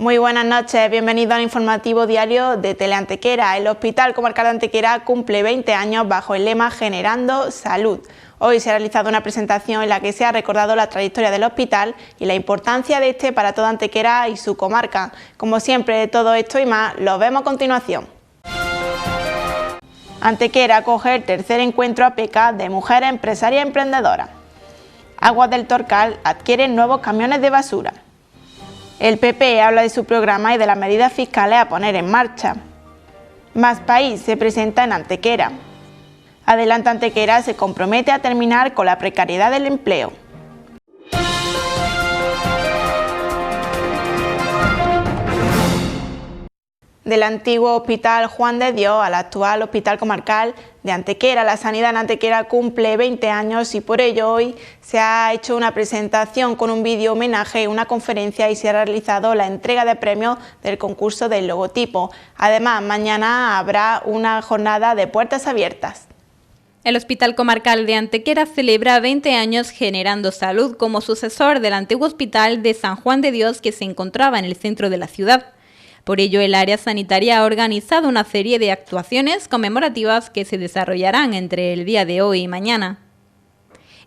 Muy buenas noches, bienvenido al informativo diario de Teleantequera. El Hospital Comarcal de Antequera cumple 20 años bajo el lema Generando Salud. Hoy se ha realizado una presentación en la que se ha recordado la trayectoria del hospital y la importancia de este para toda Antequera y su comarca. Como siempre, todo esto y más lo vemos a continuación. Antequera acoge el tercer encuentro APECA de mujeres empresarias emprendedoras. Aguas del Torcal adquieren nuevos camiones de basura. El PP habla de su programa y de las medidas fiscales a poner en marcha. Más País se presenta en Antequera. Adelanta Antequera se compromete a terminar con la precariedad del empleo. Del antiguo Hospital Juan de Dios al actual Hospital Comarcal de Antequera, la sanidad en Antequera cumple 20 años y por ello hoy se ha hecho una presentación con un vídeo homenaje, una conferencia y se ha realizado la entrega de premios del concurso del logotipo. Además, mañana habrá una jornada de puertas abiertas. El Hospital Comarcal de Antequera celebra 20 años generando salud como sucesor del antiguo Hospital de San Juan de Dios que se encontraba en el centro de la ciudad. Por ello, el área sanitaria ha organizado una serie de actuaciones conmemorativas que se desarrollarán entre el día de hoy y mañana.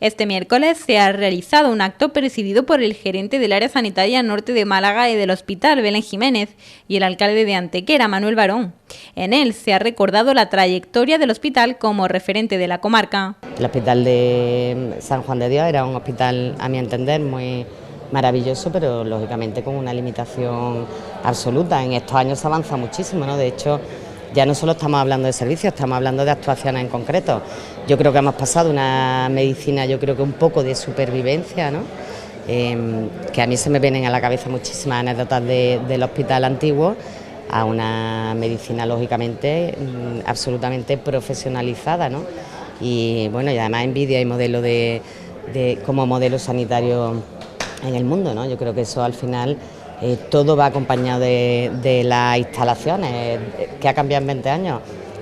Este miércoles se ha realizado un acto presidido por el gerente del área sanitaria norte de Málaga y del hospital, Belén Jiménez, y el alcalde de Antequera, Manuel Barón. En él se ha recordado la trayectoria del hospital como referente de la comarca. El hospital de San Juan de Dios era un hospital, a mi entender, muy maravilloso, pero lógicamente con una limitación absoluta. En estos años se avanza muchísimo, ¿no? De hecho, ya no solo estamos hablando de servicios, estamos hablando de actuaciones en concreto. Yo creo que hemos pasado una medicina, yo creo que un poco de supervivencia, ¿no? Que a mí se me vienen a la cabeza muchísimas anécdotas del hospital antiguo, a una medicina lógicamente absolutamente profesionalizada, ¿no? Y bueno, y además envidia y modelo como modelo sanitario en el mundo, ¿no? Yo creo que eso al final todo va acompañado de las instalaciones. ¿Qué ha cambiado en 20 años?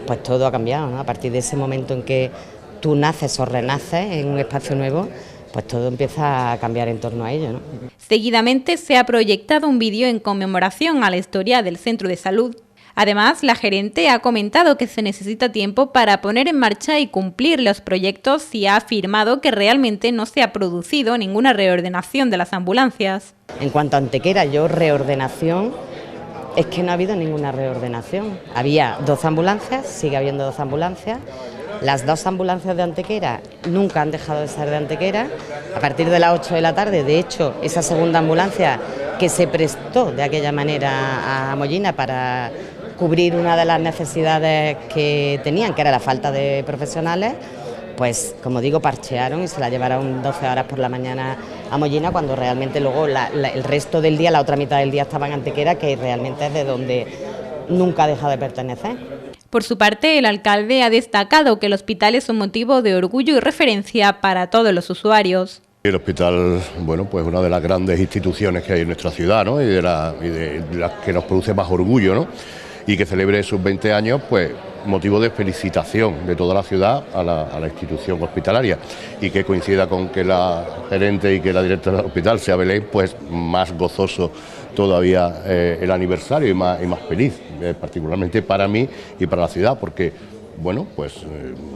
Pues todo ha cambiado, ¿no? A partir de ese momento en que tú naces o renaces en un espacio nuevo, pues todo empieza a cambiar en torno a ello, ¿no? Seguidamente se ha proyectado un vídeo en conmemoración a la historia del centro de salud. Además, la gerente ha comentado que se necesita tiempo para poner en marcha y cumplir los proyectos y ha afirmado que realmente no se ha producido ninguna reordenación de las ambulancias. En cuanto a Antequera, reordenación, es que no ha habido ninguna reordenación. Había 12 ambulancias, sigue habiendo 12 ambulancias. Las 2 ambulancias de Antequera nunca han dejado de ser de Antequera. A partir de las 8 de la tarde, de hecho, esa segunda ambulancia que se prestó de aquella manera a Mollina para cubrir una de las necesidades que tenían, que era la falta de profesionales, pues como digo, parchearon y se la llevaron 12 horas por la mañana a Mollina, cuando realmente luego el resto del día, la otra mitad del día estaba en Antequera, que realmente es de donde nunca ha dejado de pertenecer. Por su parte, el alcalde ha destacado que el hospital es un motivo de orgullo y referencia para todos los usuarios. El hospital, bueno, pues una de las grandes instituciones que hay en nuestra ciudad, ¿no? y de las que nos produce más orgullo, ¿no? Y que celebre sus 20 años, pues motivo de felicitación de toda la ciudad a la institución hospitalaria, y que coincida con que la gerente y que la directora del hospital sea Belén, pues más gozoso todavía el aniversario y más feliz, particularmente para mí y para la ciudad, porque bueno, pues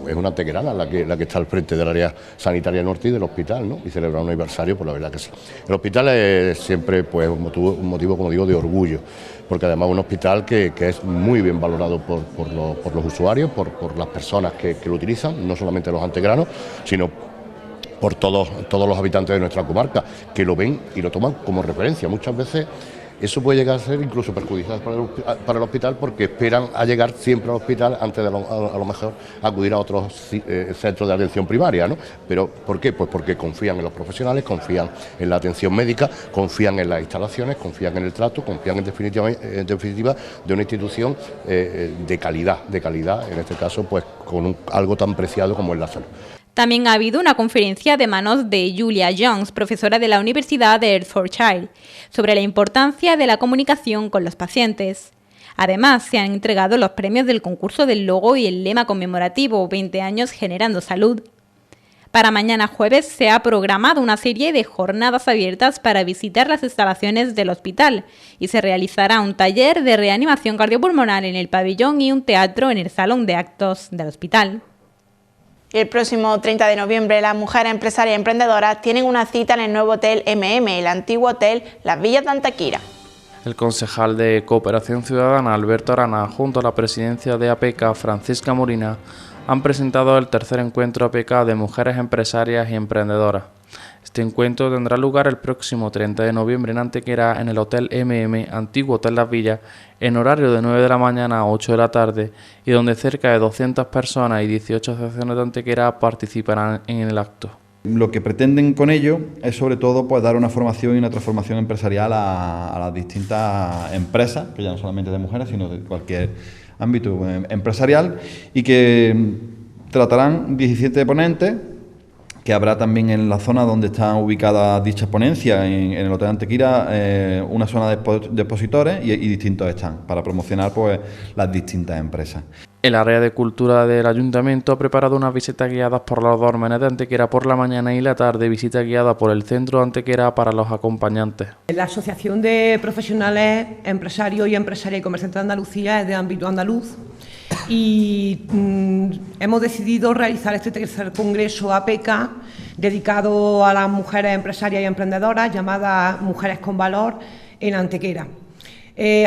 es una antequerana la que está al frente del área sanitaria norte y del hospital, ¿no? Y celebrar un aniversario, pues la verdad que sí. El hospital es siempre pues un motivo, como digo, de orgullo, porque además es un hospital que es muy bien valorado por los usuarios, por las personas que lo utilizan, no solamente los antequeranos, sino por todos los habitantes de nuestra comarca, que lo ven y lo toman como referencia. Muchas veces eso puede llegar a ser incluso perjudicial para el hospital, porque esperan a llegar siempre al hospital antes de a lo mejor acudir a otros centros de atención primaria, ¿no? Pero ¿por qué? Pues porque confían en los profesionales, confían en la atención médica, confían en las instalaciones, confían en el trato, confían en definitiva de una institución de calidad, en este caso pues con algo tan preciado como es la salud. También ha habido una conferencia de manos de Julia Jones, profesora de la Universidad de Hertfordshire, sobre la importancia de la comunicación con los pacientes. Además, se han entregado los premios del concurso del logo y el lema conmemorativo 20 años generando salud. Para mañana jueves se ha programado una serie de jornadas abiertas para visitar las instalaciones del hospital y se realizará un taller de reanimación cardiopulmonar en el pabellón y un teatro en el salón de actos del hospital. El próximo 30 de noviembre las mujeres empresarias y emprendedoras tienen una cita en el nuevo hotel el antiguo hotel Las Villas de Antequera. El concejal de Cooperación Ciudadana, Alberto Arana, junto a la presidencia de APECA, Francisca Molina, han presentado el tercer encuentro APECA de mujeres empresarias y emprendedoras. Este encuentro tendrá lugar el próximo 30 de noviembre en Antequera, en el Hotel antiguo Hotel Las Villas, en horario de 9 de la mañana a 8 de la tarde, y donde cerca de 200 personas y 18 asociaciones de Antequera participarán en el acto. Lo que pretenden con ello es sobre todo pues dar una formación y una transformación empresarial a las distintas empresas, que ya no solamente de mujeres, sino de cualquier ámbito empresarial, y que tratarán 17 ponentes, que habrá también en la zona donde están ubicadas dichas ponencias, en el Hotel Antequera, una zona de expositores y distintos stands para promocionar pues las distintas empresas. El área de cultura del Ayuntamiento ha preparado unas visitas guiadas por los dólmenes de Antequera por la mañana y la tarde, visita guiada por el Centro de Antequera para los acompañantes. La Asociación de Profesionales, Empresarios y Empresarias y Comerciantes de Andalucía es de ámbito andaluz y hemos decidido realizar este tercer congreso APECA dedicado a las mujeres empresarias y emprendedoras, llamada Mujeres con Valor, en Antequera.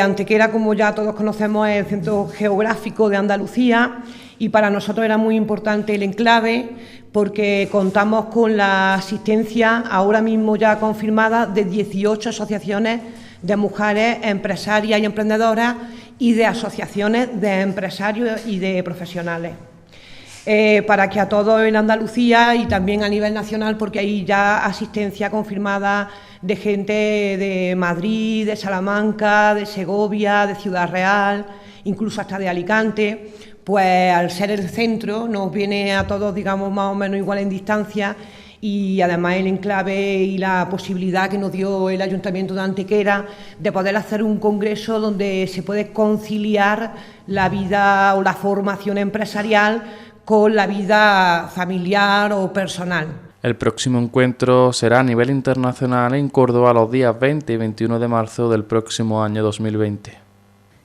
Antequera, como ya todos conocemos, es el centro geográfico de Andalucía y para nosotros era muy importante el enclave porque contamos con la asistencia, ahora mismo ya confirmada, de 18 asociaciones de mujeres empresarias y emprendedoras y de asociaciones de empresarios y de profesionales. Para que a todos en Andalucía y también a nivel nacional, porque hay ya asistencia confirmada de gente de Madrid, de Salamanca, de Segovia, de Ciudad Real, incluso hasta de Alicante, pues al ser el centro nos viene a todos, digamos, más o menos igual en distancia y además el enclave y la posibilidad que nos dio el Ayuntamiento de Antequera de poder hacer un congreso donde se puede conciliar la vida o la formación empresarial con la vida familiar o personal. El próximo encuentro será a nivel internacional en Córdoba los días 20 y 21 de marzo del próximo año 2020.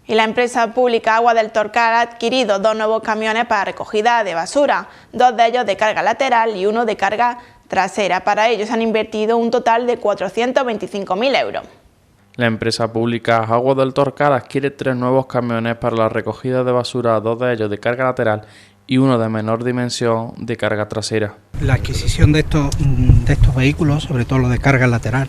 Y la empresa pública Agua del Torcal ha adquirido 2 nuevos camiones para recogida de basura, 2 de ellos de carga lateral y 1 de carga trasera. Para ello se han invertido un total de 425.000 euros. La empresa pública Agua del Torcal adquiere 3 nuevos camiones para la recogida de basura, 2 de ellos de carga lateral y 1 de menor dimensión de carga trasera. La adquisición de estos vehículos, sobre todo los de carga lateral,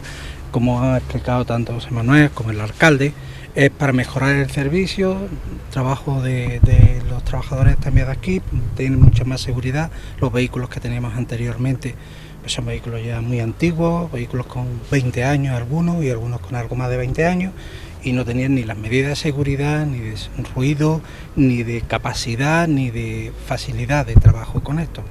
como ha explicado tanto José Manuel como el alcalde, es para mejorar el servicio, el trabajo de los trabajadores también de aquí, tienen mucha más seguridad. Los vehículos que teníamos anteriormente pues son vehículos ya muy antiguos, vehículos con 20 años algunos y algunos con algo más de 20 años, y no tenían ni las medidas de seguridad, ni de ruido, ni de capacidad, ni de facilidad de trabajo con esto.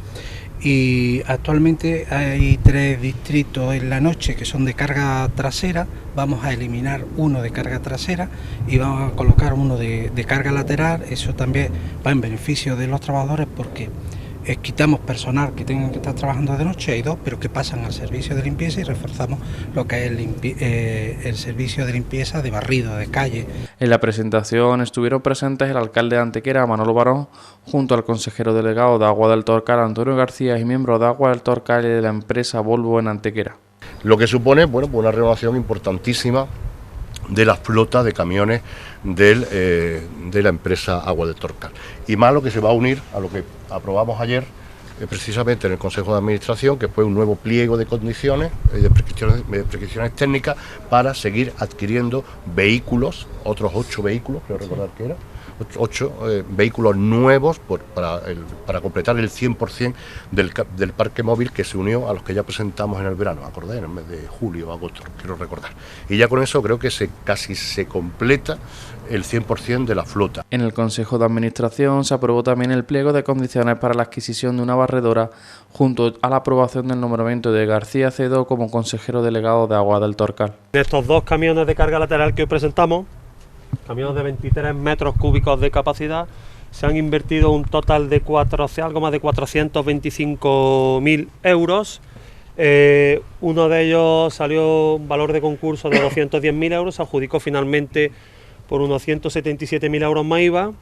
Y actualmente hay 3 distritos en la noche que son de carga trasera. Vamos a eliminar 1 de carga trasera y vamos a colocar 1 de carga lateral. Eso también va en beneficio de los trabajadores porque quitamos personal que tengan que estar trabajando de noche, hay 2, pero que pasan al servicio de limpieza y reforzamos lo que es el servicio de limpieza de barrido, de calle. En la presentación estuvieron presentes el alcalde de Antequera, Manolo Barón, junto al consejero delegado de Agua del Torcal, Antonio García, y miembros de Agua del Torcal y de la empresa Volvo en Antequera. Lo que supone, bueno, pues una renovación importantísima de la flota de camiones de la empresa Agua del Torcal. Y más lo que se va a unir a lo que aprobamos ayer, precisamente en el Consejo de Administración, que fue un nuevo pliego de condiciones, de prescripciones técnicas, para seguir adquiriendo vehículos, otros 8 vehículos, creo recordar que era, 8 vehículos nuevos para completar el 100% del parque móvil que se unió a los que ya presentamos en el verano, acordé, en el mes de julio o agosto, quiero recordar. Y ya con eso creo que casi se completa el 100% de la flota. En el Consejo de Administración se aprobó también el pliego de condiciones para la adquisición de una barredora, junto a la aprobación del nombramiento de García Cedo como consejero delegado de Agua del Torcal. Estos 2 camiones de carga lateral que hoy presentamos, camiones de 23 metros cúbicos de capacidad, se han invertido un total de algo más de 425.000 euros. Uno de ellos salió un valor de concurso de 210.000 euros, se adjudicó finalmente por unos 177.000 euros más IVA.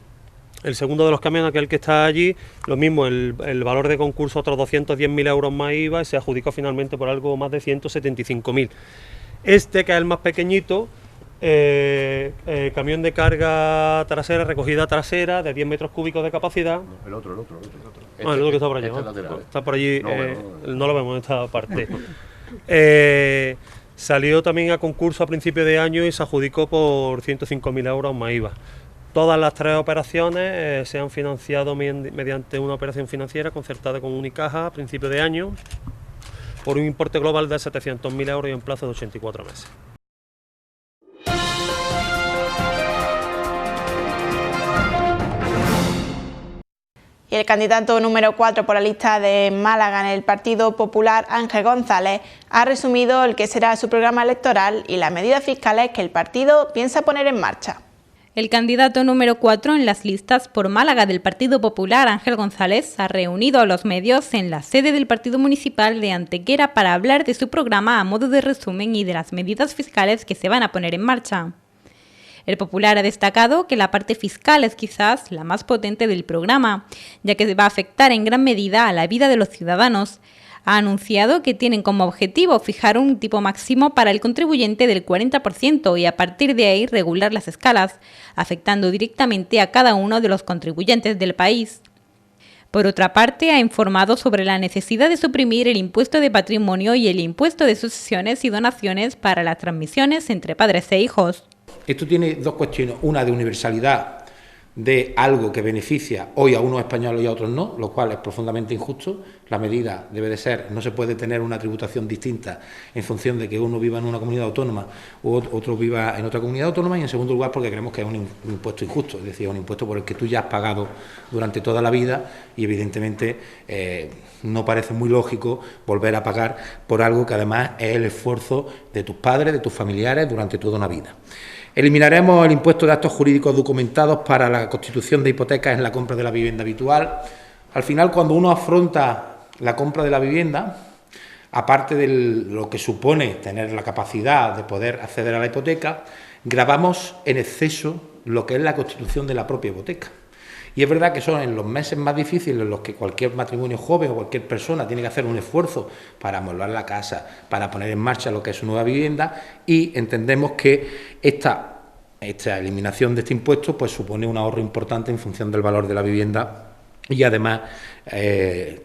El segundo de los camiones, aquel que está allí, lo mismo, el valor de concurso otros 210.000 euros más IVA y se adjudicó finalmente por algo más de 175.000. Este, que es el más pequeñito, camión de carga trasera, recogida trasera, de 10 metros cúbicos de capacidad. El otro. El otro que está por allí. Está por allí, no lo vemos en esta parte. Salió también a concurso a principio de año y se adjudicó por 105.000 euros más IVA. Todas las tres operaciones se han financiado mediante una operación financiera concertada con Unicaja a principio de año por un importe global de 700.000 euros y en plazo de 84 meses. Y el candidato número 4 por la lista de Málaga en el Partido Popular, Ángel González, ha resumido el que será su programa electoral y las medidas fiscales que el partido piensa poner en marcha. El candidato número 4 en las listas por Málaga del Partido Popular, Ángel González, ha reunido a los medios en la sede del Partido Municipal de Antequera para hablar de su programa a modo de resumen y de las medidas fiscales que se van a poner en marcha. El Popular ha destacado que la parte fiscal es quizás la más potente del programa, ya que va a afectar en gran medida a la vida de los ciudadanos. Ha anunciado que tienen como objetivo fijar un tipo máximo para el contribuyente del 40% y a partir de ahí regular las escalas, afectando directamente a cada uno de los contribuyentes del país. Por otra parte, ha informado sobre la necesidad de suprimir el impuesto de patrimonio y el impuesto de sucesiones y donaciones para las transmisiones entre padres e hijos. Esto tiene dos cuestiones, una de universalidad de algo que beneficia hoy a unos españoles y a otros no, lo cual es profundamente injusto. La medida debe de ser, no se puede tener una tributación distinta en función de que uno viva en una comunidad autónoma u otro viva en otra comunidad autónoma, y en segundo lugar porque creemos que es un impuesto injusto, es decir, un impuesto por el que tú ya has pagado durante toda la vida y evidentemente no parece muy lógico volver a pagar por algo que además es el esfuerzo de tus padres, de tus familiares durante toda una vida. Eliminaremos el impuesto de actos jurídicos documentados para la constitución de hipotecas en la compra de la vivienda habitual. Al final, cuando uno afronta la compra de la vivienda, aparte de lo que supone tener la capacidad de poder acceder a la hipoteca, gravamos en exceso lo que es la constitución de la propia hipoteca. Y es verdad que son en los meses más difíciles en los que cualquier matrimonio joven o cualquier persona tiene que hacer un esfuerzo para amueblar la casa, para poner en marcha lo que es su nueva vivienda, y entendemos que esta eliminación de este impuesto pues supone un ahorro importante en función del valor de la vivienda y además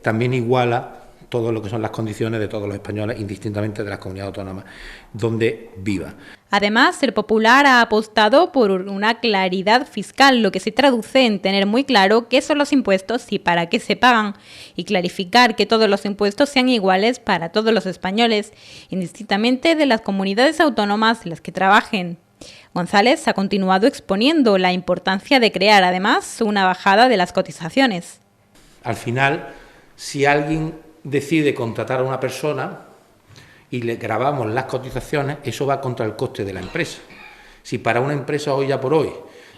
también iguala todo lo que son las condiciones de todos los españoles, indistintamente de las comunidades autónomas donde viva. Además, el Popular ha apostado por una claridad fiscal, lo que se traduce en tener muy claro qué son los impuestos y para qué se pagan, y clarificar que todos los impuestos sean iguales para todos los españoles, indistintamente de las comunidades autónomas en las que trabajen. González ha continuado exponiendo la importancia de crear, además, una bajada de las cotizaciones. Al final, si alguien decide contratar a una persona y le gravamos las cotizaciones, eso va contra el coste de la empresa. Si para una empresa hoy ya por hoy,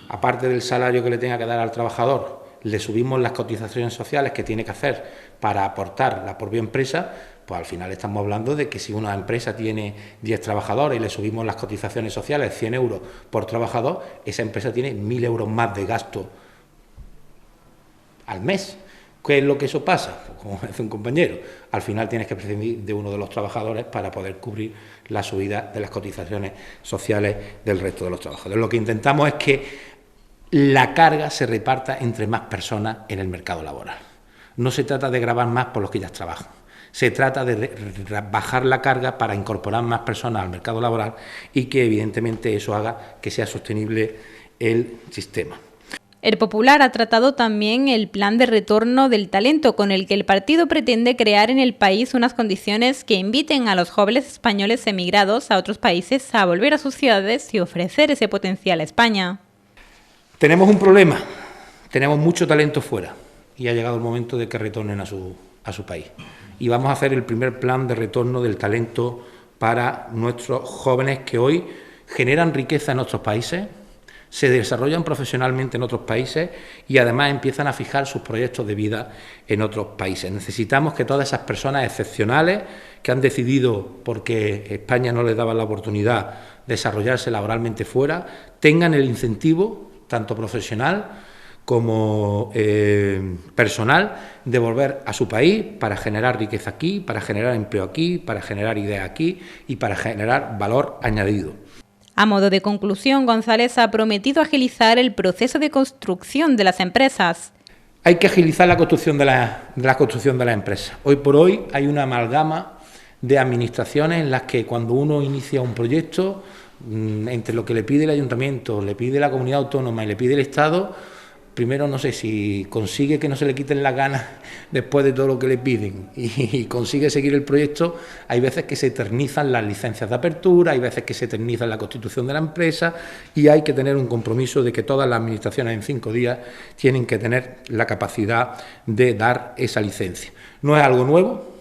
aparte del salario que le tenga que dar al trabajador, le subimos las cotizaciones sociales que tiene que hacer para aportar la propia empresa, pues al final estamos hablando de que si una empresa tiene 10 trabajadores y le subimos las cotizaciones sociales 100 euros por trabajador, esa empresa tiene 1.000 euros más de gasto al mes. ¿Qué es lo que eso pasa? Pues como dice un compañero, al final tienes que prescindir de uno de los trabajadores para poder cubrir la subida de las cotizaciones sociales del resto de los trabajadores. Lo que intentamos es que la carga se reparta entre más personas en el mercado laboral. No se trata de gravar más por los que ya trabajan, se trata de bajar la carga para incorporar más personas al mercado laboral y que evidentemente eso haga que sea sostenible el sistema. El Popular ha tratado también el plan de retorno del talento, con el que el partido pretende crear en el país unas condiciones que inviten a los jóvenes españoles emigrados a otros países a volver a sus ciudades y ofrecer ese potencial a España. Tenemos un problema, tenemos mucho talento fuera y ha llegado el momento de que retornen a su país. Y vamos a hacer el primer plan de retorno del talento para nuestros jóvenes que hoy generan riqueza en nuestros países, se desarrollan profesionalmente en otros países y además empiezan a fijar sus proyectos de vida en otros países. Necesitamos que todas esas personas excepcionales que han decidido, porque España no les daba la oportunidad, de desarrollarse laboralmente fuera, tengan el incentivo, tanto profesional como personal, de volver a su país para generar riqueza aquí, para generar empleo aquí, para generar ideas aquí y para generar valor añadido. A modo de conclusión, González ha prometido agilizar el proceso de construcción de las empresas. Hay que agilizar la construcción de las empresas. Hoy por hoy hay una amalgama de administraciones en las que cuando uno inicia un proyecto, entre lo que le pide el ayuntamiento, le pide la comunidad autónoma y le pide el Estado, primero no sé si consigue que no se le quiten las ganas después de todo lo que le piden y consigue seguir el proyecto. Hay veces que se eternizan las licencias de apertura, hay veces que se eterniza la constitución de la empresa y hay que tener un compromiso de que todas las administraciones en 5 días tienen que tener la capacidad de dar esa licencia. No es algo nuevo,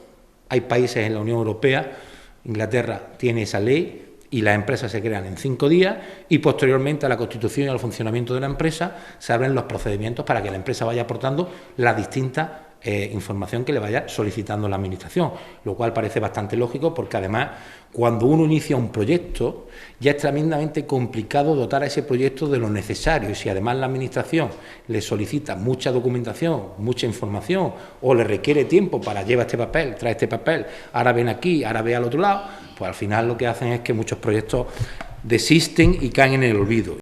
hay países en la Unión Europea, Inglaterra tiene esa ley, y las empresas se crean en 5 días y posteriormente a la constitución y al funcionamiento de la empresa se abren los procedimientos para que la empresa vaya aportando la distinta información que le vaya solicitando la administración, lo cual parece bastante lógico porque además cuando uno inicia un proyecto ya es tremendamente complicado dotar a ese proyecto de lo necesario y si además la administración le solicita mucha documentación, mucha información o le requiere tiempo para llevar este papel, trae este papel, ahora ven aquí, ahora ve al otro lado, pues al final lo que hacen es que muchos proyectos desisten y caen en el olvido.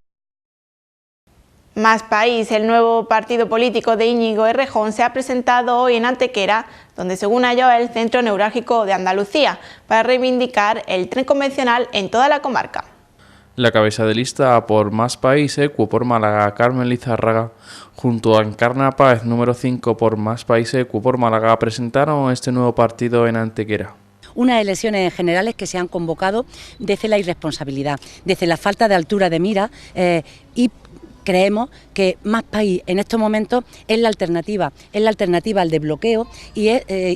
Más País, el nuevo partido político de Íñigo Errejón, se ha presentado hoy en Antequera, donde según ello es el centro neurálgico de Andalucía, para reivindicar el tren convencional en toda la comarca. La cabeza de lista por Más País, Equo por Málaga, Carmen Lizárraga, junto a Encarna Páez, número 5 por Más País, Equo por Málaga, presentaron este nuevo partido en Antequera. Unas elecciones generales que se han convocado desde la irresponsabilidad, desde la falta de altura de mira y creemos que Más País en estos momentos es la alternativa al desbloqueo y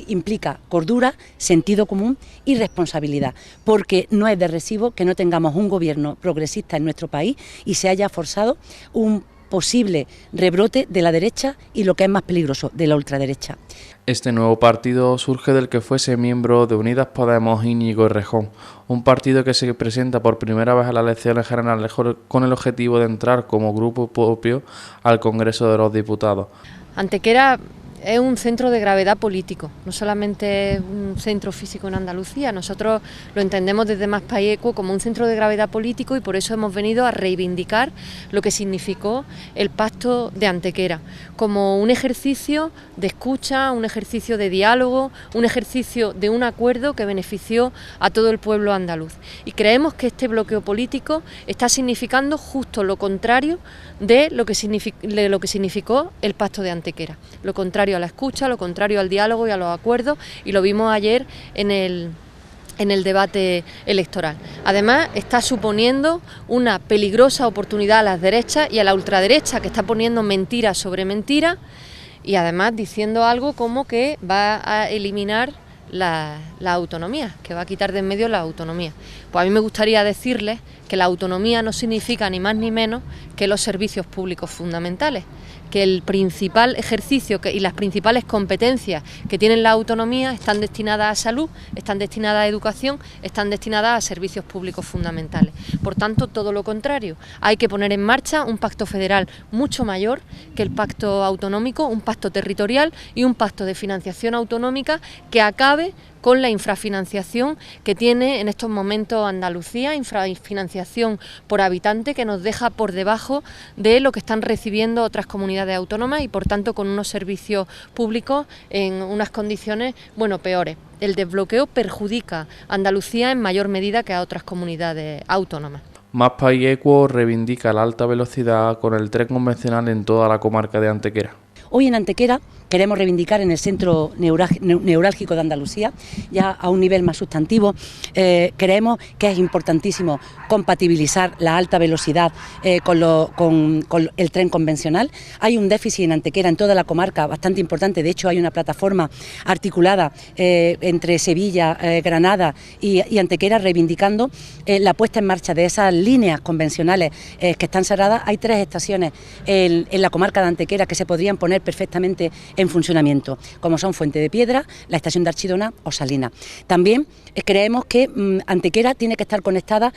implica cordura, sentido común y responsabilidad, porque no es de recibo que no tengamos un gobierno progresista en nuestro país y se haya forzado un posible rebrote de la derecha y lo que es más peligroso, de la ultraderecha. Este nuevo partido surge del que fuese miembro de Unidas Podemos Íñigo Errejón, un partido que se presenta por primera vez a las elecciones generales con el objetivo de entrar como grupo propio al Congreso de los Diputados. Antequera es un centro de gravedad político, no solamente un centro físico en Andalucía. Nosotros lo entendemos desde Más País Equo como un centro de gravedad político y por eso hemos venido a reivindicar lo que significó el Pacto de Antequera, como un ejercicio de escucha, un ejercicio de diálogo, un ejercicio de un acuerdo que benefició a todo el pueblo andaluz. Y creemos que este bloqueo político está significando justo lo contrario de lo que significó el Pacto de Antequera, lo contrario a la escucha, lo contrario al diálogo y a los acuerdos, y lo vimos ayer en el debate electoral. Además, está suponiendo una peligrosa oportunidad a las derechas y a la ultraderecha, que está poniendo mentira sobre mentira y además diciendo algo como que va a eliminar la autonomía, que va a quitar de en medio la autonomía. Pues a mí me gustaría decirles que la autonomía no significa ni más ni menos que los servicios públicos fundamentales, que el principal ejercicio y las principales competencias que tienen la autonomía están destinadas a salud, están destinadas a educación, están destinadas a servicios públicos fundamentales. Por tanto, todo lo contrario, hay que poner en marcha un pacto federal mucho mayor que el pacto autonómico, un pacto territorial y un pacto de financiación autonómica que acabe con la infrafinanciación que tiene en estos momentos Andalucía, infrafinanciación por habitante que nos deja por debajo de lo que están recibiendo otras comunidades autónomas y por tanto con unos servicios públicos en unas condiciones, peores. El desbloqueo perjudica a Andalucía en mayor medida que a otras comunidades autónomas. Más País Equo reivindica la alta velocidad con el tren convencional en toda la comarca de Antequera. Hoy en Antequera queremos reivindicar en el centro neurálgico de Andalucía, ya a un nivel más sustantivo. Creemos que es importantísimo compatibilizar la alta velocidad con el tren convencional. Hay un déficit en Antequera, en toda la comarca, bastante importante. De hecho, hay una plataforma articulada entre Sevilla, Granada y Antequera, reivindicando la puesta en marcha de esas líneas convencionales que están cerradas. Hay 3 estaciones en la comarca de Antequera que se podrían poner perfectamente en funcionamiento, como son Fuente de Piedra, la estación de Archidona o Salina. También creemos que Antequera tiene que estar conectada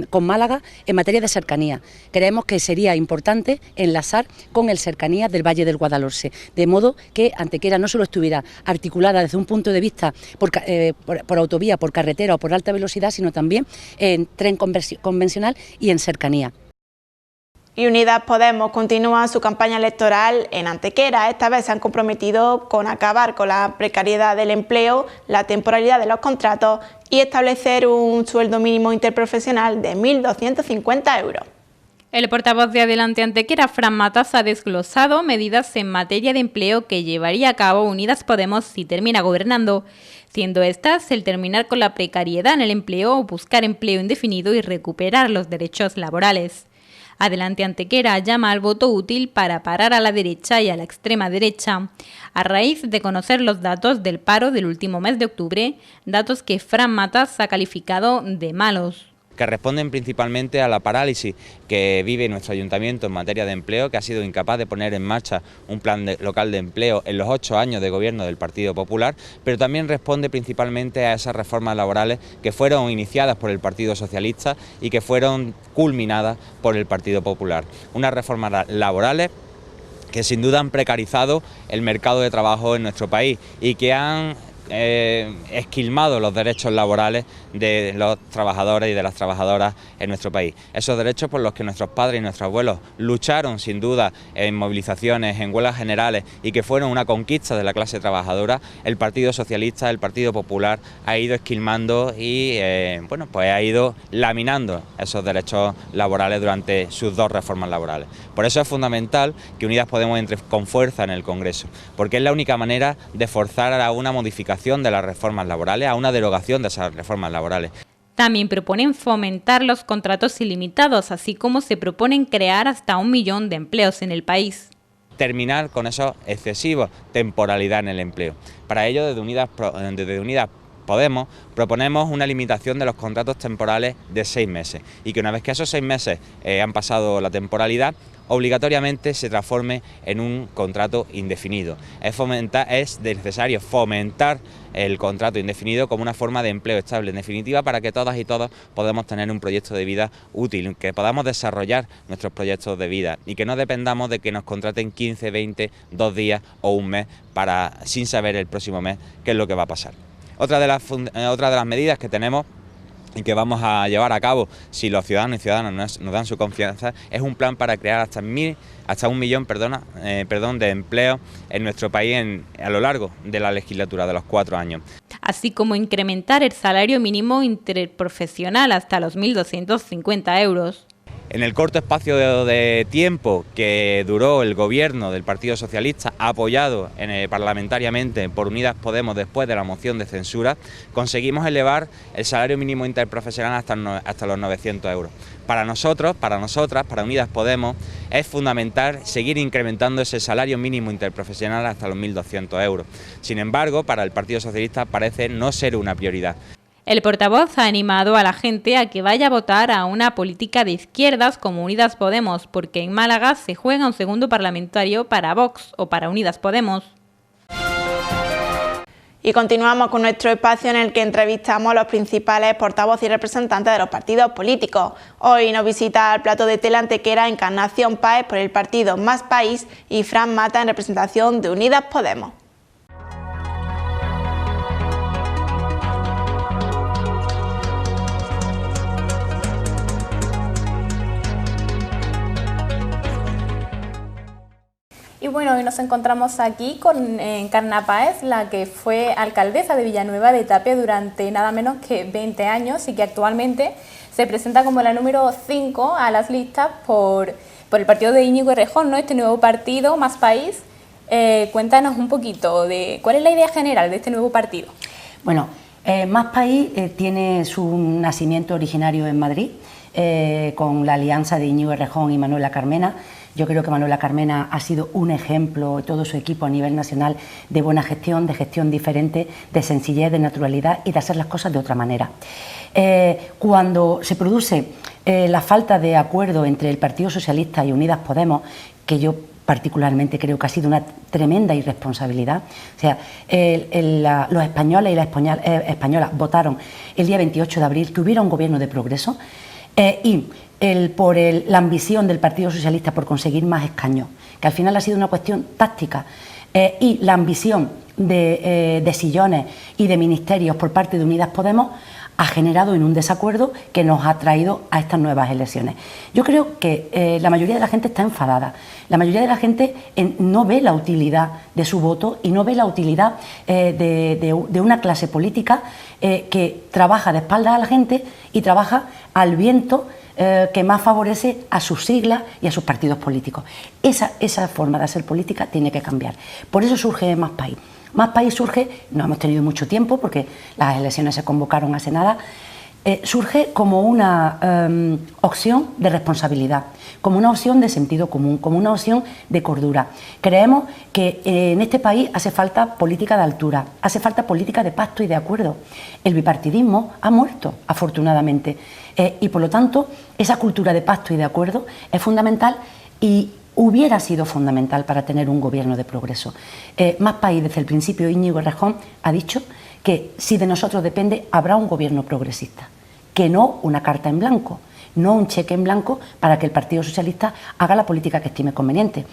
con Málaga en materia de cercanía. Creemos que sería importante enlazar con el cercanía del Valle del Guadalhorce, de modo que Antequera no solo estuviera articulada desde un punto de vista por autovía, por carretera o por alta velocidad, sino también en tren convencional y en cercanía. Y Unidas Podemos continúa su campaña electoral en Antequera. Esta vez se han comprometido con acabar con la precariedad del empleo, la temporalidad de los contratos y establecer un sueldo mínimo interprofesional de 1.250 euros. El portavoz de Adelante Antequera, Fran Matas, ha desglosado medidas en materia de empleo que llevaría a cabo Unidas Podemos si termina gobernando, siendo estas el terminar con la precariedad en el empleo o buscar empleo indefinido y recuperar los derechos laborales. Adelante Antequera llama al voto útil para parar a la derecha y a la extrema derecha, a raíz de conocer los datos del paro del último mes de octubre, datos que Fran Matas ha calificado de malos. Que responden principalmente a la parálisis que vive nuestro ayuntamiento en materia de empleo, que ha sido incapaz de poner en marcha un plan local de empleo en los 8 años de gobierno del Partido Popular, pero también responde principalmente a esas reformas laborales que fueron iniciadas por el Partido Socialista y que fueron culminadas por el Partido Popular. Unas reformas laborales que sin duda han precarizado el mercado de trabajo en nuestro país y que han esquilmado los derechos laborales de los trabajadores y de las trabajadoras en nuestro país. Esos derechos por los que nuestros padres y nuestros abuelos lucharon sin duda en movilizaciones, en huelgas generales y que fueron una conquista de la clase trabajadora, el Partido Socialista, el Partido Popular ha ido esquilmando y pues ha ido laminando esos derechos laborales durante sus 2 reformas laborales. Por eso es fundamental que Unidas Podemos entre con fuerza en el Congreso, porque es la única manera de forzar a una modificación de las reformas laborales, a una derogación de esas reformas laborales. También proponen fomentar los contratos ilimitados, así como se proponen crear hasta 1 millón de empleos en el país. Terminar con esos excesivos temporalidad en el empleo. Para ello, desde Unidas Podemos proponemos una limitación de los contratos temporales de 6 meses y que una vez que esos 6 meses han pasado la temporalidad, obligatoriamente se transforme en un contrato indefinido. Es necesario fomentar el contrato indefinido como una forma de empleo estable, en definitiva, para que todas y todos podamos tener un proyecto de vida útil, que podamos desarrollar nuestros proyectos de vida y que no dependamos de que nos contraten 15, 20, 2 días o un mes sin saber el próximo mes qué es lo que va a pasar. Otra de las medidas que tenemos y que vamos a llevar a cabo si los ciudadanos y ciudadanas nos dan su confianza es un plan para crear hasta 1 millón de empleos en nuestro país a lo largo de la legislatura de los 4 años. Así como incrementar el salario mínimo interprofesional hasta los 1.250 euros. En el corto espacio de tiempo que duró el gobierno del Partido Socialista, apoyado parlamentariamente por Unidas Podemos después de la moción de censura, conseguimos elevar el salario mínimo interprofesional hasta los 900 euros. Para nosotros, para nosotras, para Unidas Podemos, es fundamental seguir incrementando ese salario mínimo interprofesional hasta los 1.200 euros. Sin embargo, para el Partido Socialista parece no ser una prioridad. El portavoz ha animado a la gente a que vaya a votar a una política de izquierdas como Unidas Podemos, porque en Málaga se juega un segundo parlamentario para Vox o para Unidas Podemos. Y continuamos con nuestro espacio en el que entrevistamos a los principales portavoces y representantes de los partidos políticos. Hoy nos visita al plato de tele Antequera Encarnación Páez por el partido Más País y Fran Matas en representación de Unidas Podemos. Y bueno, hoy nos encontramos aquí con Encarna Páez, la que fue alcaldesa de Villanueva de Tapia durante nada menos que 20 años y que actualmente se presenta como la número 5 a las listas por el partido de Íñigo Errejón, ¿no? Este nuevo partido, Más País, Cuéntanos un poquito de cuál es la idea general de este nuevo partido. Bueno, Más País tiene su nacimiento originario en Madrid, con la alianza de Íñigo Errejón y Manuela Carmena. Yo creo que Manuela Carmena ha sido un ejemplo, todo su equipo a nivel nacional, de buena gestión, de gestión diferente, de sencillez, de naturalidad y de hacer las cosas de otra manera. Cuando se produce la falta de acuerdo entre el Partido Socialista y Unidas Podemos, que yo particularmente creo que ha sido una tremenda irresponsabilidad. O sea, los españoles y las españolas votaron el día 28 de abril que hubiera un gobierno de progreso y por la ambición del Partido Socialista por conseguir más escaños, que al final ha sido una cuestión táctica, y la ambición de sillones y de ministerios por parte de Unidas Podemos ha generado en un desacuerdo que nos ha traído a estas nuevas elecciones. Yo creo que la mayoría de la gente está enfadada, la mayoría de la gente no ve la utilidad de su voto y no ve la utilidad de una clase política que trabaja de espaldas a la gente y trabaja al viento que más favorece a sus siglas y a sus partidos políticos. Esa forma de hacer política tiene que cambiar. Por eso surge Más País. Más País surge, no hemos tenido mucho tiempo porque las elecciones se convocaron hace nada, surge como una opción de responsabilidad, como una opción de sentido común, como una opción de cordura. Creemos que en este país hace falta política de altura, hace falta política de pacto y de acuerdo. El bipartidismo ha muerto, afortunadamente, y por lo tanto esa cultura de pacto y de acuerdo es fundamental y hubiera sido fundamental para tener un gobierno de progreso. Más País, desde el principio, Íñigo Errejón ha dicho que si de nosotros depende, habrá un gobierno progresista, que no una carta en blanco, no un cheque en blanco para que el Partido Socialista haga la política que estime conveniente.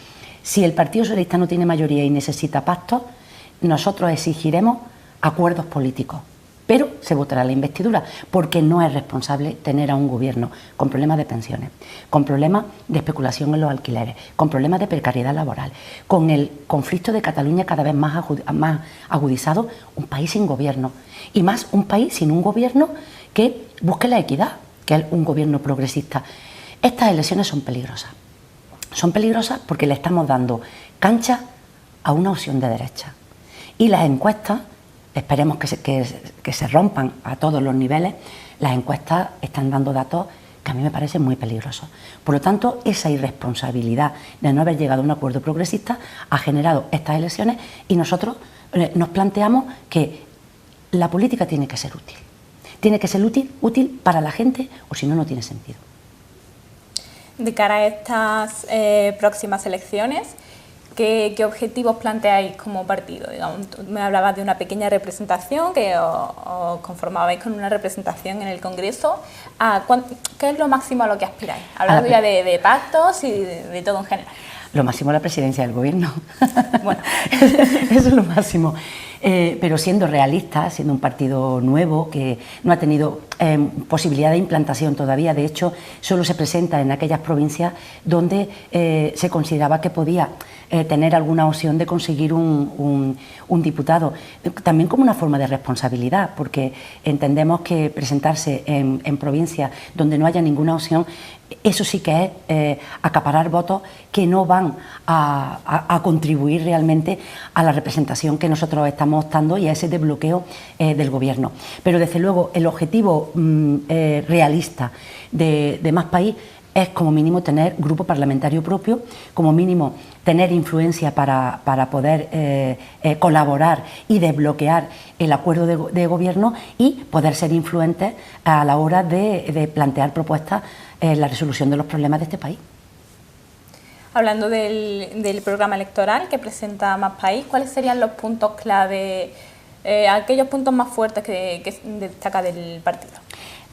Si el Partido Socialista no tiene mayoría y necesita pactos, nosotros exigiremos acuerdos políticos. Pero se votará la investidura, porque no es responsable tener a un gobierno con problemas de pensiones, con problemas de especulación en los alquileres, con problemas de precariedad laboral, con el conflicto de Cataluña cada vez más agudizado, un país sin gobierno, y más un país sin un gobierno que busque la equidad, que es un gobierno progresista. Estas elecciones son peligrosas. Son peligrosas porque le estamos dando cancha a una opción de derecha. Y las encuestas, esperemos que se rompan a todos los niveles, las encuestas están dando datos que a mí me parecen muy peligrosos. Por lo tanto, esa irresponsabilidad de no haber llegado a un acuerdo progresista ha generado estas elecciones y nosotros nos planteamos que la política tiene que ser útil. Tiene que ser útil para la gente o si no, no tiene sentido. De cara a estas próximas elecciones, ¿qué objetivos planteáis como partido? Digamos, me hablabas de una pequeña representación, que os conformabais con una representación en el Congreso. ¿Qué es lo máximo a lo que aspiráis? Hablando ya de pactos y de todo en general. Lo máximo es la presidencia del Gobierno. Bueno, eso es lo máximo. Pero siendo realista, siendo un partido nuevo que no ha tenido posibilidad de implantación todavía, de hecho solo se presenta en aquellas provincias donde se consideraba que podía tener alguna opción de conseguir un diputado, también como una forma de responsabilidad, porque entendemos que presentarse en provincias donde no haya ninguna opción, eso sí que es acaparar votos que no van a contribuir realmente a la representación que nosotros estamos optando y a ese desbloqueo del Gobierno. Pero desde luego el objetivo realista de Más País es como mínimo tener grupo parlamentario propio, como mínimo tener influencia para poder colaborar y desbloquear el acuerdo de gobierno y poder ser influentes a la hora de plantear propuestas en la resolución de los problemas de este país. Hablando del programa electoral que presenta Más País, ¿cuáles serían los puntos clave, aquellos puntos más fuertes que destaca del partido?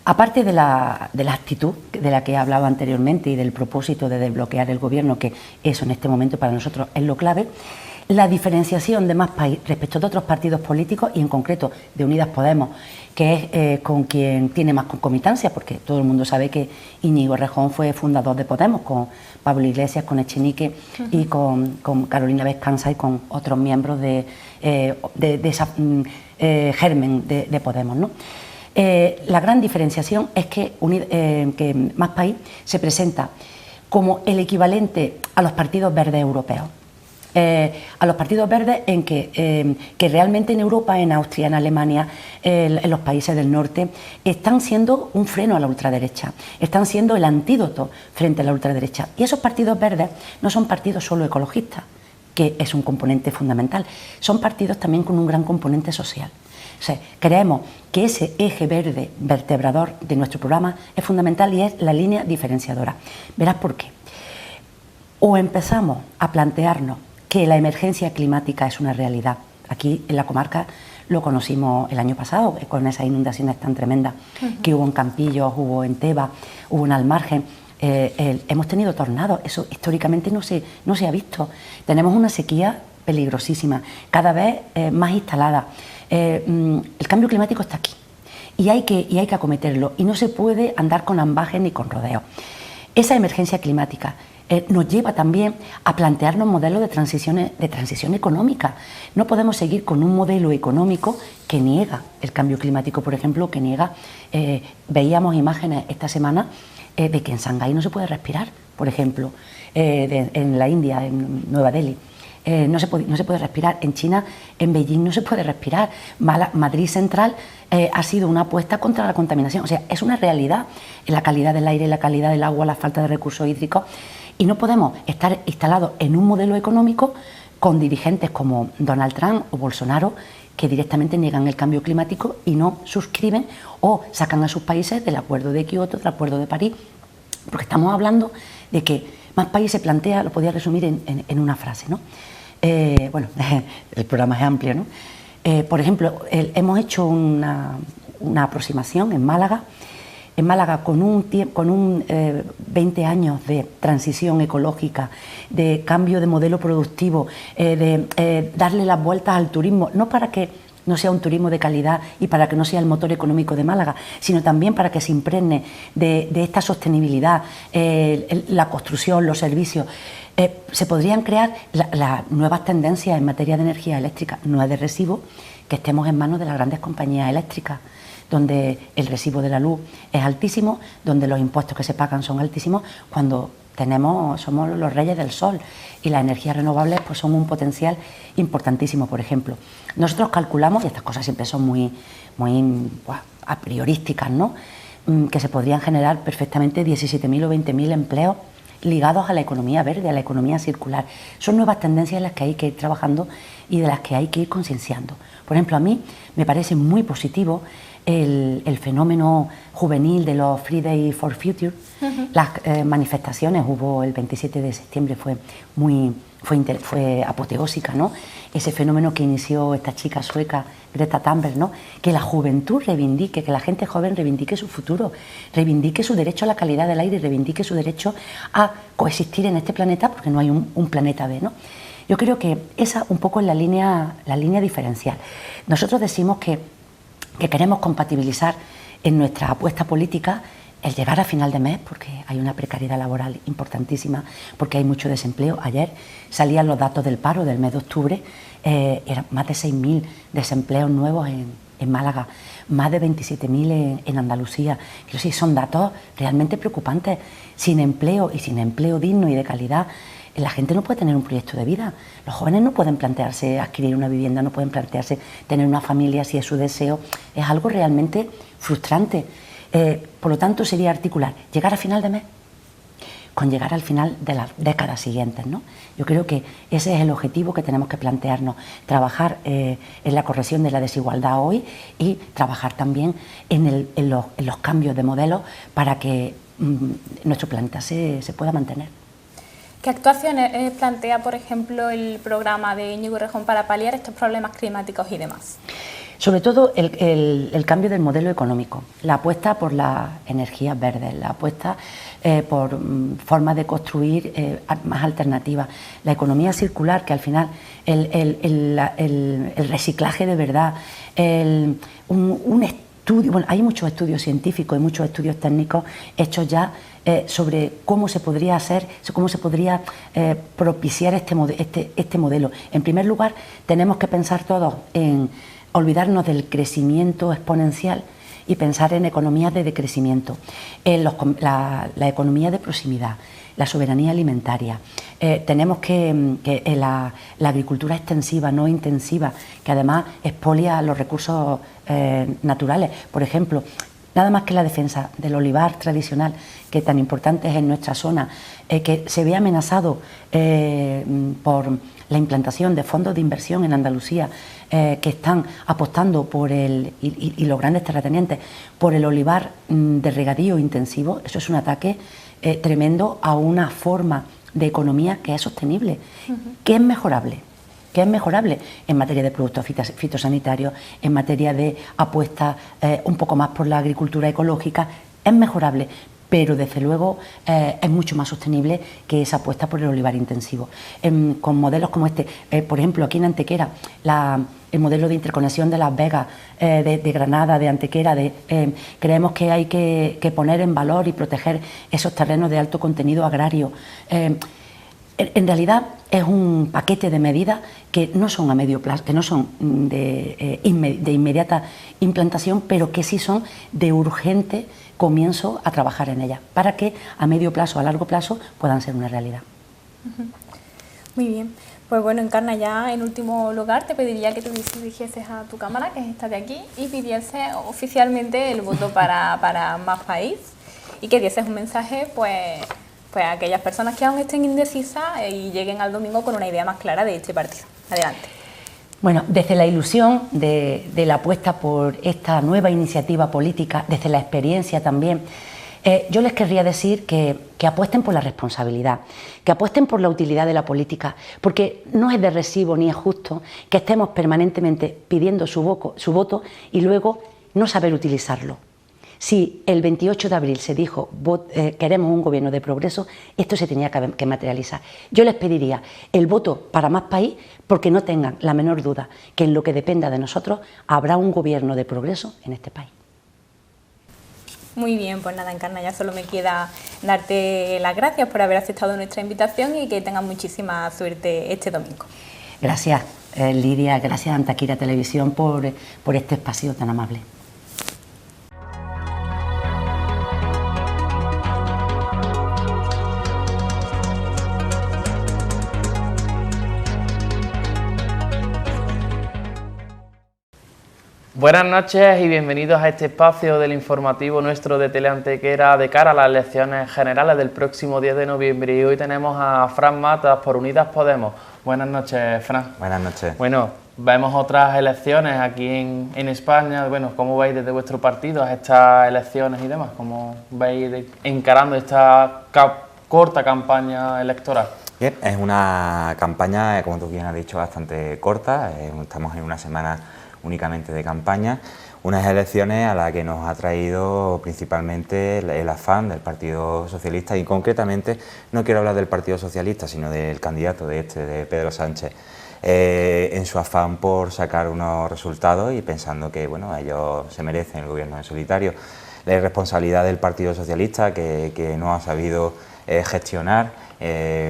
Aparte de la actitud de la que he hablado anteriormente y del propósito de desbloquear el Gobierno, que eso en este momento para nosotros es lo clave, la diferenciación de Más País respecto de otros partidos políticos y en concreto de Unidas Podemos, que es con quien tiene más concomitancia, porque todo el mundo sabe que Íñigo Errejón fue fundador de Podemos, con Pablo Iglesias, con Echenique y con Carolina Vescanza y con otros miembros de esa germen de Podemos, ¿no? La gran diferenciación es que Más País se presenta como el equivalente a los partidos verdes europeos. a los partidos verdes en que realmente en Europa, en Austria, en Alemania, en los países del norte, están siendo un freno a la ultraderecha, están siendo el antídoto frente a la ultraderecha. Y esos partidos verdes no son partidos solo ecologistas, que es un componente fundamental, son partidos también con un gran componente social. O sea, creemos que ese eje verde vertebrador de nuestro programa es fundamental y es la línea diferenciadora. Verás por qué. O empezamos a plantearnos que la emergencia climática es una realidad. Aquí en la comarca lo conocimos el año pasado, con esas inundaciones tan tremendas que hubo en Campillos, hubo en Teba, hubo en Almargen. Hemos tenido tornados, eso históricamente no se ha visto. Tenemos una sequía peligrosísima, cada vez más instalada. El cambio climático está aquí y hay que acometerlo y no se puede andar con ambajes ni con rodeos. Esa emergencia climática nos lleva también a plantearnos modelos de transición económica. No podemos seguir con un modelo económico que niega el cambio climático, por ejemplo, que niega, veíamos imágenes esta semana de que en Shanghái no se puede respirar, por ejemplo, en la India, en Nueva Delhi. No se puede respirar. En China, en Beijing, no se puede respirar. Madrid Central ha sido una apuesta contra la contaminación. O sea, es una realidad la calidad del aire, la calidad del agua, la falta de recursos hídricos. Y no podemos estar instalados en un modelo económico con dirigentes como Donald Trump o Bolsonaro que directamente niegan el cambio climático y no suscriben o sacan a sus países del Acuerdo de Kioto, del Acuerdo de París. Porque estamos hablando de que Más País se plantea, lo podía resumir en una frase, ¿no? Bueno, el programa es amplio, ¿no? Por ejemplo, hemos hecho una aproximación en Málaga con 20 años de transición ecológica, de cambio de modelo productivo, de darle las vueltas al turismo, no para que no sea un turismo de calidad y para que no sea el motor económico de Málaga, sino también para que se impregne de esta sostenibilidad, la construcción, los servicios. Se podrían crear las nuevas tendencias en materia de energía eléctrica. No es de recibo que estemos en manos de las grandes compañías eléctricas, donde el recibo de la luz es altísimo, donde los impuestos que se pagan son altísimos, cuando somos los reyes del sol y las energías renovables pues son un potencial importantísimo. Por ejemplo, nosotros calculamos, y estas cosas siempre son muy a priorísticas, ¿no? Que se podrían generar perfectamente 17.000 o 20.000 empleos ligados a la economía verde, a la economía circular. Son nuevas tendencias en las que hay que ir trabajando y de las que hay que ir concienciando. Por ejemplo, a mí me parece muy positivo el fenómeno juvenil de los Free Days for Future. Las manifestaciones hubo el 27 de septiembre, fue apoteósica, ¿no? Ese fenómeno que inició esta chica sueca, Greta Thunberg, ¿no? Que la juventud reivindique, que la gente joven reivindique su futuro, reivindique su derecho a la calidad del aire, reivindique su derecho a coexistir en este planeta, porque no hay un planeta B, ¿no? Yo creo que esa un poco es la línea diferencial. Nosotros decimos que queremos compatibilizar en nuestra apuesta política el llegar a final de mes, porque hay una precariedad laboral importantísima, porque hay mucho desempleo. Ayer salían los datos del paro del mes de octubre, eran más de 6.000 desempleos nuevos en Málaga, más de 27.000 en Andalucía. Quiero decir, son datos realmente preocupantes. Sin empleo y sin empleo digno y de calidad, la gente no puede tener un proyecto de vida. Los jóvenes no pueden plantearse adquirir una vivienda, no pueden plantearse tener una familia si es su deseo. Es algo realmente frustrante. Por lo tanto, sería articular llegar a final de mes con llegar al final de las décadas siguientes, ¿no? Yo creo que ese es el objetivo que tenemos que plantearnos, trabajar en la corrección de la desigualdad hoy y trabajar también en los cambios de modelos para que nuestro planeta se pueda mantener. ¿Qué actuaciones plantea, por ejemplo, el programa de Íñigo Errejón para paliar estos problemas climáticos y demás? Sobre todo el cambio del modelo económico, la apuesta por las energías verdes, la apuesta por formas de construir más alternativas, la economía circular, que al final el reciclaje de verdad, un estudio, bueno, hay muchos estudios científicos y muchos estudios técnicos hechos ya sobre cómo se podría hacer, cómo se podría propiciar este modelo. En primer lugar, tenemos que pensar todos en olvidarnos del crecimiento exponencial y pensar en economías de decrecimiento, en la economía de proximidad, la soberanía alimentaria. Tenemos que la agricultura extensiva, no intensiva, que además expolia los recursos naturales. Por ejemplo, nada más que la defensa del olivar tradicional, que tan importante es en nuestra zona, que se ve amenazado por la implantación de fondos de inversión en Andalucía, que están apostando por y los grandes terratenientes por el olivar de regadío intensivo. Eso es un ataque tremendo a una forma de economía que es sostenible, que es mejorable. Que es mejorable en materia de productos fitosanitarios, en materia de apuesta un poco más por la agricultura ecológica, es mejorable, pero desde luego es mucho más sostenible que esa apuesta por el olivar intensivo. Con modelos como este, por ejemplo, aquí en Antequera, el modelo de interconexión de Las Vegas, de Granada, de Antequera, creemos que hay que poner en valor y proteger esos terrenos de alto contenido agrario. En realidad es un paquete de medidas que no son a medio plazo, que no son de inmediata implantación, pero que sí son de urgente comienzo a trabajar en ellas, para que a medio plazo, a largo plazo, puedan ser una realidad. Muy bien. Pues bueno, Encarna, ya en último lugar te pediría que te dirigieses a tu cámara, que es esta de aquí, y pidiese oficialmente el voto para Más País, y que dieses un mensaje pues a aquellas personas que aún estén indecisas y lleguen al domingo con una idea más clara de este partido. Adelante. Bueno, desde la ilusión de la apuesta por esta nueva iniciativa política, desde la experiencia también, yo les querría decir que apuesten por la responsabilidad, que apuesten por la utilidad de la política, porque no es de recibo ni es justo que estemos permanentemente pidiendo su voto y luego no saber utilizarlo. Si el 28 de abril se dijo queremos un gobierno de progreso, esto se tenía que materializar. Yo les pediría el voto para Más País, porque no tengan la menor duda que en lo que dependa de nosotros habrá un gobierno de progreso en este país. Muy bien, pues nada, Encarna, ya solo me queda darte las gracias por haber aceptado nuestra invitación y que tengan muchísima suerte este domingo. Gracias, Lidia, gracias a Antequera Televisión por este espacio tan amable. Buenas noches y bienvenidos a este espacio del informativo nuestro de Teleantequera de cara a las elecciones generales del próximo 10 de noviembre. Y hoy tenemos a Fran Matas por Unidas Podemos. Buenas noches, Fran. Buenas noches. Bueno, vemos otras elecciones aquí en España. Bueno, ¿cómo veis desde vuestro partido a estas elecciones y demás? ¿Cómo veis encarando esta corta campaña electoral? Bien, es una campaña, como tú bien has dicho, bastante corta. Estamos en una semana únicamente de campaña, unas elecciones a las que nos ha traído principalmente el afán del Partido Socialista, y concretamente no quiero hablar del Partido Socialista, sino del candidato de Pedro Sánchez, en su afán por sacar unos resultados y pensando que bueno, ellos se merecen el gobierno en solitario. La irresponsabilidad del Partido Socialista, que no ha sabido gestionar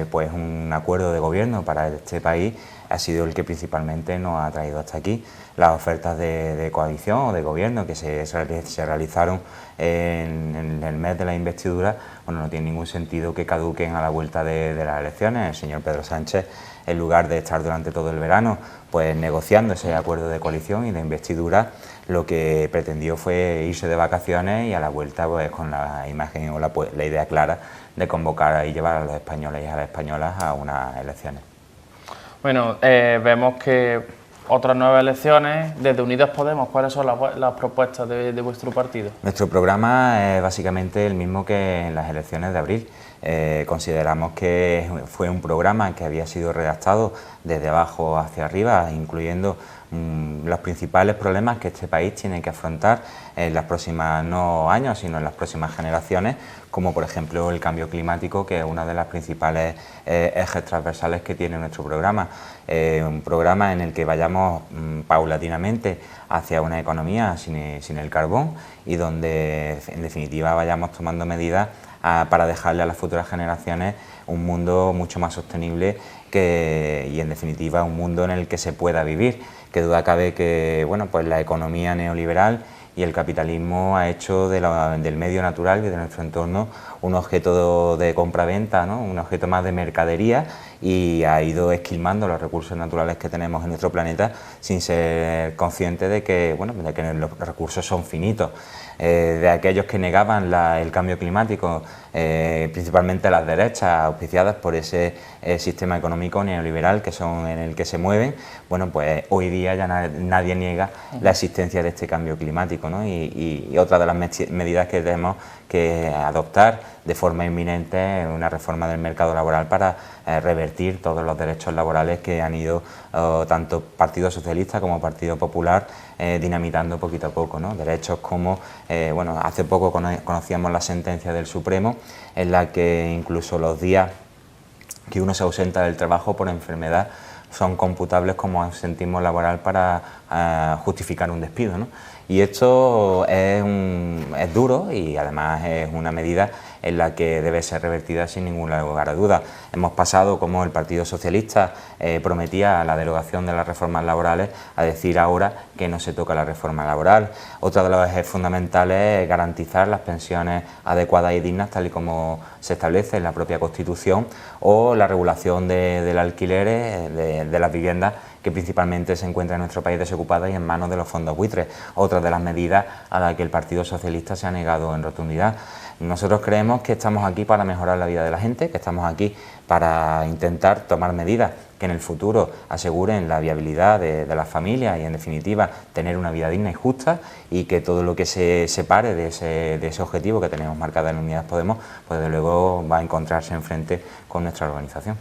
pues un acuerdo de gobierno para este país, ha sido el que principalmente nos ha traído hasta aquí. Las ofertas de coalición o de gobierno que se realizaron en el mes de la investidura, bueno, no tiene ningún sentido que caduquen a la vuelta de las elecciones. El señor Pedro Sánchez, en lugar de estar durante todo el verano pues negociando ese acuerdo de coalición y de investidura, lo que pretendió fue irse de vacaciones y a la vuelta pues con la imagen o la idea clara de convocar y llevar a los españoles y a las españolas a unas elecciones. Bueno, vemos que otras nuevas elecciones, desde Unidas Podemos, ¿cuáles son las propuestas de vuestro partido? Nuestro programa es básicamente el mismo que en las elecciones de abril. Consideramos que fue un programa que había sido redactado desde abajo hacia arriba, incluyendo los principales problemas que este país tiene que afrontar en los próximos no años, sino en las próximas generaciones, como por ejemplo el cambio climático, que es uno de los principales ejes transversales que tiene nuestro programa. Un programa en el que vayamos paulatinamente hacia una economía sin el carbón y donde en definitiva vayamos tomando medidas para dejarle a las futuras generaciones un mundo mucho más sostenible y en definitiva un mundo en el que se pueda vivir. Que duda cabe que bueno, pues la economía neoliberal y el capitalismo ha hecho del medio natural y de nuestro entorno un objeto de compra-venta, ¿no? Un objeto más de mercadería, y ha ido esquilmando los recursos naturales que tenemos en nuestro planeta sin ser consciente de que, bueno, de que los recursos son finitos. De aquellos que negaban el cambio climático, principalmente las derechas, auspiciadas por ese sistema económico neoliberal que son en el que se mueven, bueno, pues hoy día ya nadie niega la existencia de este cambio climático, ¿no? Y otra de las medidas que tenemos que adoptar de forma inminente es una reforma del mercado laboral para revertir todos los derechos laborales que han ido tanto Partido Socialista como Partido Popular dinamitando poquito a poco, ¿no? Derechos como, bueno, hace poco conocíamos la sentencia del Supremo en la que incluso los días que uno se ausenta del trabajo por enfermedad son computables como ausentismo laboral para justificar un despido, ¿no? Y esto es duro y además es una medida en la que debe ser revertida sin ningún lugar a dudas. Hemos pasado, como el Partido Socialista prometía la derogación de las reformas laborales, a decir ahora que no se toca la reforma laboral. Otro de los ejes fundamentales es garantizar las pensiones adecuadas y dignas, tal y como se establece en la propia Constitución, o la regulación del alquiler de las viviendas que principalmente se encuentran en nuestro país desocupadas y en manos de los fondos buitres, otra de las medidas a las que el Partido Socialista se ha negado en rotundidad. Nosotros creemos que estamos aquí para mejorar la vida de la gente, que estamos aquí para intentar tomar medidas que en el futuro aseguren la viabilidad de las familias y, en definitiva, tener una vida digna y justa, y que todo lo que se separe de ese objetivo que tenemos marcado en Unidas Podemos, pues desde luego va a encontrarse enfrente con nuestra organización.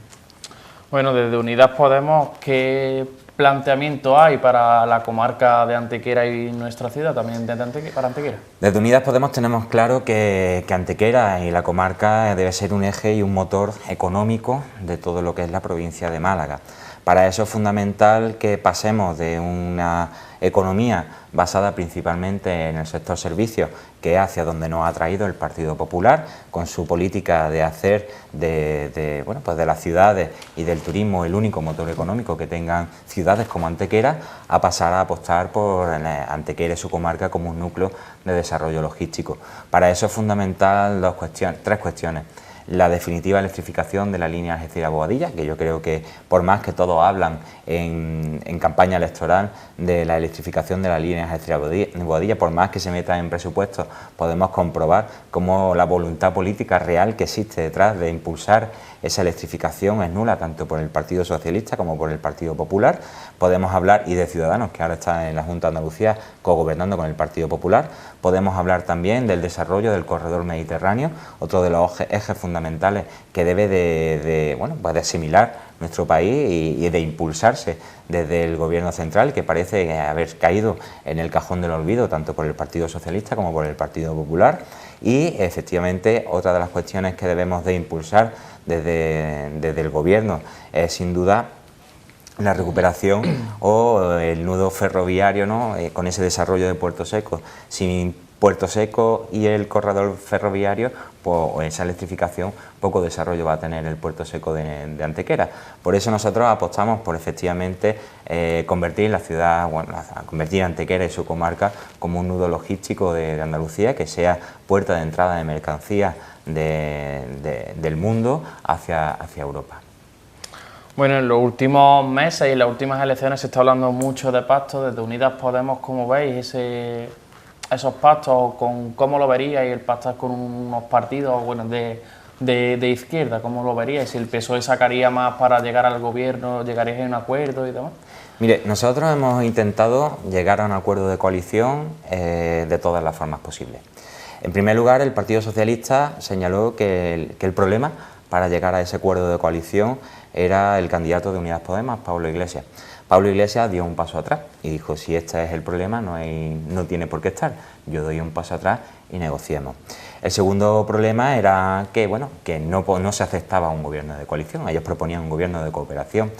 Bueno, desde Unidas Podemos, ¿qué planteamiento hay para la comarca de Antequera y nuestra ciudad, también para Antequera? Desde Unidas Podemos tenemos claro que Antequera y la comarca debe ser un eje y un motor económico de todo lo que es la provincia de Málaga. Para eso es fundamental que pasemos de una economía basada principalmente en el sector servicios, que es hacia donde nos ha traído el Partido Popular, con su política de hacer de las ciudades y del turismo el único motor económico que tengan ciudades como Antequera, a pasar a apostar por Antequera y su comarca como un núcleo de desarrollo logístico. Para eso es fundamental tres cuestiones. La definitiva electrificación de la línea Algeciras-Boadilla, que yo creo que por más que todos hablan en campaña electoral de la electrificación de la línea Algeciras-Boadilla, por más que se meta en presupuestos, podemos comprobar cómo la voluntad política real que existe detrás de impulsar esa electrificación es nula, tanto por el Partido Socialista como por el Partido Popular. Podemos hablar, y de Ciudadanos, que ahora está en la Junta de Andalucía cogobernando con el Partido Popular. Podemos hablar también del desarrollo del corredor mediterráneo, otro de los ejes fundamentales que debe de asimilar nuestro país y de impulsarse desde el Gobierno central, que parece haber caído en el cajón del olvido tanto por el Partido Socialista como por el Partido Popular. Y efectivamente otra de las cuestiones que debemos de impulsar desde el Gobierno es sin duda la recuperación o el nudo ferroviario, ¿no? Con ese desarrollo de Puerto Seco. Sin Puerto Seco y el corredor ferroviario, pues esa electrificación, poco desarrollo va a tener el Puerto Seco de Antequera. Por eso nosotros apostamos por efectivamente convertir la ciudad, convertir Antequera y su comarca como un nudo logístico de Andalucía, que sea puerta de entrada de mercancías del mundo hacia Europa. Bueno, en los últimos meses y en las últimas elecciones se está hablando mucho de pactos. Desde Unidas Podemos, ¿cómo veis esos pactos? ¿Cómo lo veríais el pactar con unos partidos de izquierda? ¿Cómo lo veríais? Si el PSOE sacaría más para llegar al gobierno, ¿llegaríais a un acuerdo y demás? Mire, nosotros hemos intentado llegar a un acuerdo de coalición de todas las formas posibles. En primer lugar, el Partido Socialista señaló que el problema para llegar a ese acuerdo de coalición era el candidato de Unidas Podemos, Pablo Iglesias. Pablo Iglesias dio un paso atrás y dijo: si este es el problema, no tiene por qué estar, yo doy un paso atrás y negociemos. El segundo problema era que no se aceptaba un gobierno de coalición, ellos proponían un gobierno de cooperación.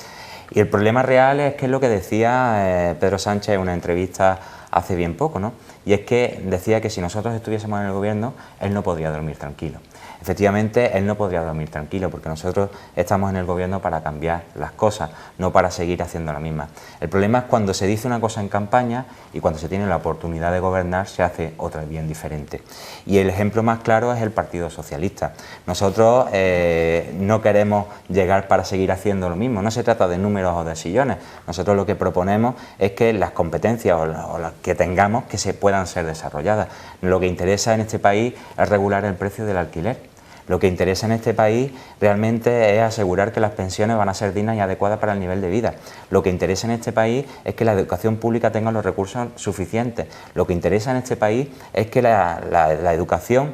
Y el problema real es que es lo que decía Pedro Sánchez en una entrevista hace bien poco, ¿no? Y es que decía que si nosotros estuviésemos en el gobierno, él no podría dormir tranquilo. Efectivamente, él no podría dormir tranquilo, porque nosotros estamos en el gobierno para cambiar las cosas, no para seguir haciendo la misma. El problema es cuando se dice una cosa en campaña y cuando se tiene la oportunidad de gobernar se hace otra bien diferente. Y el ejemplo más claro es el Partido Socialista. Nosotros no queremos llegar para seguir haciendo lo mismo, no se trata de números o de sillones. Nosotros lo que proponemos es que las competencias o las que tengamos que se puedan ser desarrolladas. Lo que interesa en este país es regular el precio del alquiler. Lo que interesa en este país realmente es asegurar que las pensiones van a ser dignas y adecuadas para el nivel de vida. Lo que interesa en este país es que la educación pública tenga los recursos suficientes. Lo que interesa en este país es que la educación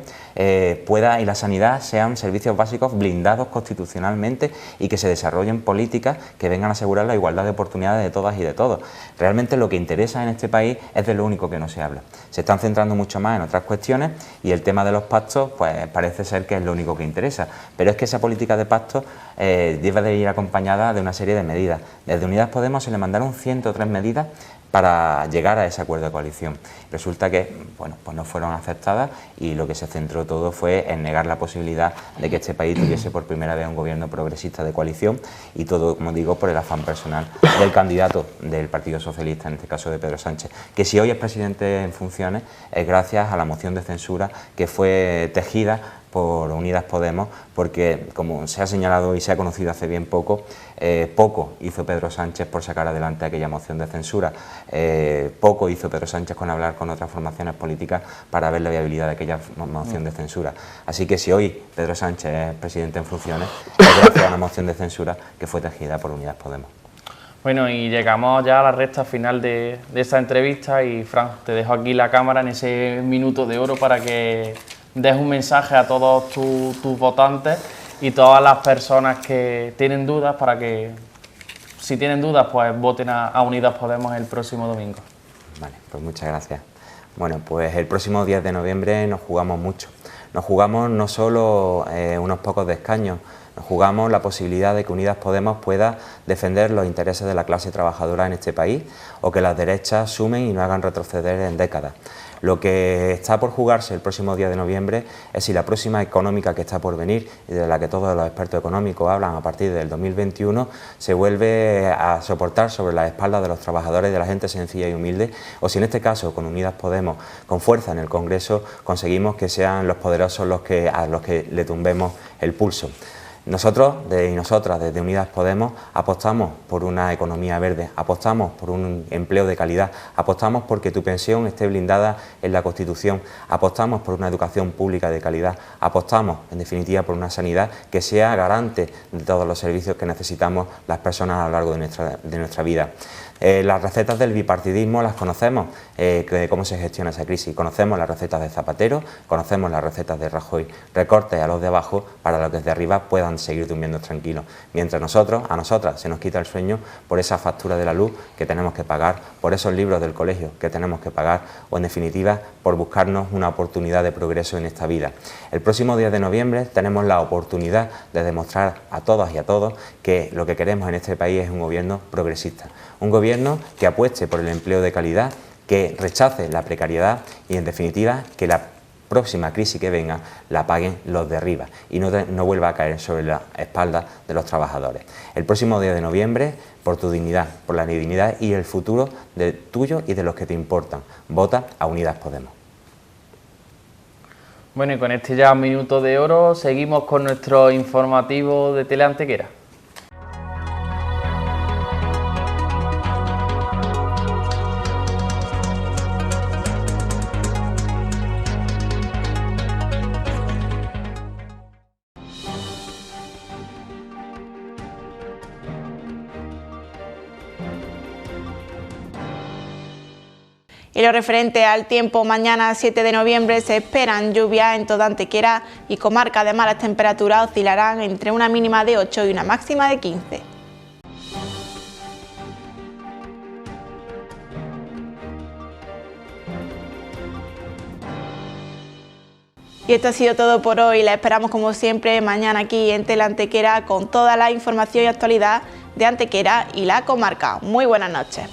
pueda y la sanidad sean servicios básicos blindados constitucionalmente y que se desarrollen políticas que vengan a asegurar la igualdad de oportunidades de todas y de todos. Realmente lo que interesa en este país es de lo único que no se habla. Se están centrando mucho más en otras cuestiones y el tema de los pactos pues parece ser que es lo único que interesa, pero es que esa política de pactos debe de ir acompañada de una serie de medidas. Desde Unidas Podemos se le mandaron 103 medidas para llegar a ese acuerdo de coalición. Resulta que bueno, pues no fueron aceptadas y lo que se centró todo fue en negar la posibilidad de que este país tuviese por primera vez un gobierno progresista de coalición y todo, como digo, por el afán personal del candidato del Partido Socialista, en este caso de Pedro Sánchez, que si hoy es presidente en funciones es gracias a la moción de censura que fue tejida por Unidas Podemos, porque como se ha señalado y se ha conocido hace bien poco, poco hizo Pedro Sánchez por sacar adelante aquella moción de censura, poco hizo Pedro Sánchez con hablar con otras formaciones políticas para ver la viabilidad de aquella moción de censura. Así que si hoy Pedro Sánchez es presidente en funciones, es gracias a una moción de censura que fue tejida por Unidas Podemos. Bueno, y llegamos ya a la recta final de esta entrevista y Fran, te dejo aquí la cámara en ese minuto de oro para que des un mensaje a todos tus votantes y todas las personas que tienen dudas para que, si tienen dudas, pues voten a Unidas Podemos el próximo domingo. Vale, pues muchas gracias. Bueno, pues el próximo 10 de noviembre nos jugamos mucho. Nos jugamos no solo unos pocos de escaños, nos jugamos la posibilidad de que Unidas Podemos pueda defender los intereses de la clase trabajadora en este país o que las derechas sumen y no hagan retroceder en décadas. Lo que está por jugarse el próximo 10 de noviembre es si la próxima económica que está por venir y de la que todos los expertos económicos hablan a partir del 2021 se vuelve a soportar sobre las espaldas de los trabajadores, de la gente sencilla y humilde, o si en este caso con Unidas Podemos, con fuerza en el Congreso, conseguimos que sean los poderosos a los que le tumbemos el pulso. Nosotros y nosotras desde Unidas Podemos apostamos por una economía verde, apostamos por un empleo de calidad, apostamos porque tu pensión esté blindada en la Constitución, apostamos por una educación pública de calidad, apostamos en definitiva por una sanidad que sea garante de todos los servicios que necesitamos las personas a lo largo de nuestra vida. Las recetas del bipartidismo las conocemos, cómo se gestiona esa crisis, conocemos las recetas de Zapatero, conocemos las recetas de Rajoy, recortes a los de abajo para los de arriba puedan seguir durmiendo tranquilos, mientras a nosotras se nos quita el sueño por esa factura de la luz que tenemos que pagar, por esos libros del colegio que tenemos que pagar o en definitiva por buscarnos una oportunidad de progreso en esta vida. El próximo 10 de noviembre tenemos la oportunidad de demostrar a todas y a todos que lo que queremos en este país es un gobierno progresista, un gobierno que apueste por el empleo de calidad, que rechace la precariedad y en definitiva que la próxima crisis que venga la paguen los de arriba y no vuelva a caer sobre la espalda de los trabajadores. El próximo 10 de noviembre, por tu dignidad, por la dignidad y el futuro tuyo y de los que te importan, vota a Unidas Podemos. Bueno, y con este ya minuto de oro seguimos con nuestro informativo de Teleantequera. En lo referente al tiempo, mañana 7 de noviembre se esperan lluvias en toda Antequera y comarca. Además, las temperaturas oscilarán entre una mínima de 8 y una máxima de 15. Y esto ha sido todo por hoy. La esperamos como siempre mañana aquí en Teleantequera con toda la información y actualidad de Antequera y la comarca. Muy buenas noches.